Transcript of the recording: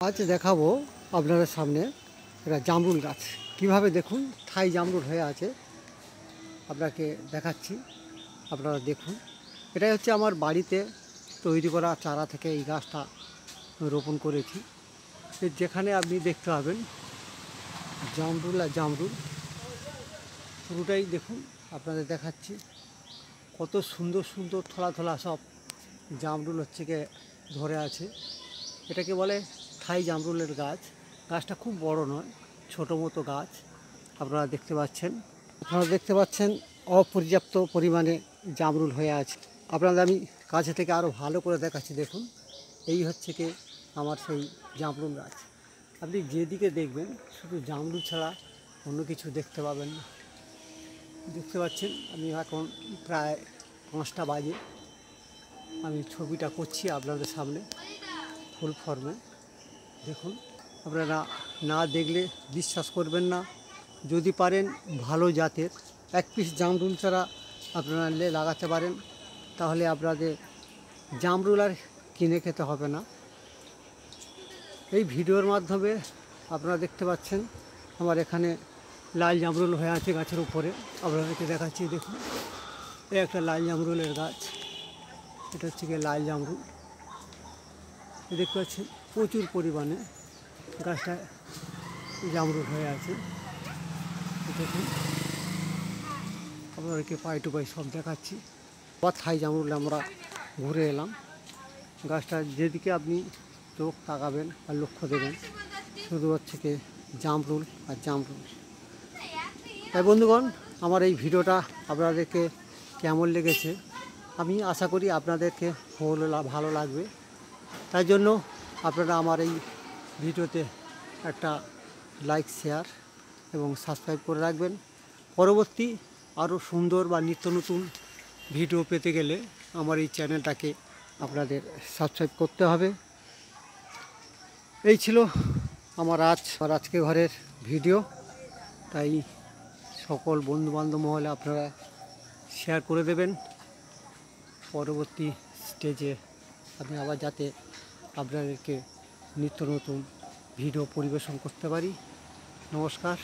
আজ দেখাবো আপনাদের সামনে একটা জামরুল গাছ কিভাবে দেখুন থাই জামরুল হয়ে আছে আপনাকে দেখাচ্ছি। আপনারা দেখুন, এটাই হচ্ছে আমার বাড়িতে তৈরি করা চারা থেকে এই গাছটা রোপণ করেছি। যেখানে আপনি দেখতে পাবেন জামরুল আর জামরুল পুরোটাই দেখুন, আপনাদের দেখাচ্ছি কত সুন্দর সুন্দর থোলা থোলা সব জামরুল হচ্ছে গিয়ে ধরে আছে। এটাকে বলে থাই জামরুলের গাছ। গাছটা খুব বড় নয়, ছোটো মতো গাছ। আপনারা দেখতে পাচ্ছেন অপর্যাপ্ত পরিমাণে জামরুল হয়ে আছে। আপনাদের আমি কাছে থেকে আরও ভালো করে দেখাচ্ছি। দেখুন, এই হচ্ছে কি আমার সেই জামরুল গাছ। আপনি যেদিকে দেখবেন শুধু জামরুল ছাড়া অন্য কিছু দেখতে পাবেন না। দেখতে পাচ্ছেন আমি এখন প্রায় 5টা বাজে আমি ছবিটা করছি আপনাদের সামনে ফুল ফর্মে। দেখুন, আপনারা না দেখলে বিশ্বাস করবেন না। যদি পারেন ভালো জাতের 1 পিস জামরুল চারা আপনারা লাগাতে পারেন, তাহলে আপনাদের জামরুল আর কিনে খেতে হবে না। এই ভিডিওর মাধ্যমে আপনারা দেখতে পাচ্ছেন আমার এখানে লাল জামরুল হয়ে আছে গাছের উপরে। আপনাদেরকে দেখাচ্ছি, দেখুন এই একটা লাল জামরুলের গাছ। এটা হচ্ছে গিয়ে লাল জামরুল। দেখতে পাচ্ছেন প্রচুর পরিমাণে গাছটা জামরুল হয়ে আছে। দেখুন, আপনাদেরকে পাই টু পাই সব দেখাচ্ছি। আবার থাই জামরুল আমরা ঘুরে এলাম। গাছটা যেদিকে আপনি চোখ তাকাবেন আর লক্ষ্য দেবেন শুধু হচ্ছে কি জামরুল আর জামরুল। তাই বন্ধুগণ, আমার এই ভিডিওটা আপনাদেরকে কেমন লেগেছে আমি আশা করি আপনাদেরকে ভালো লাগবে। তাই জন্য আপনারা আমার এই ভিডিওতে একটা লাইক, শেয়ার এবং সাবস্ক্রাইব করে রাখবেন। পরবর্তী আরও সুন্দর বা নিত্য নতুন ভিডিও পেতে গেলে আমার এই চ্যানেলটাকে আপনাদের সাবস্ক্রাইব করতে হবে। এই ছিল আমার আজকে ঘরের ভিডিও। তাই সকল বন্ধুবান্ধব মহলে আপনারা শেয়ার করে দেবেন। পরবর্তী স্টেজে আমি আবার যাতে আপনাদেরকে নিত্য নতুন ভিডিও পরিবেশন করতে পারি। নমস্কার।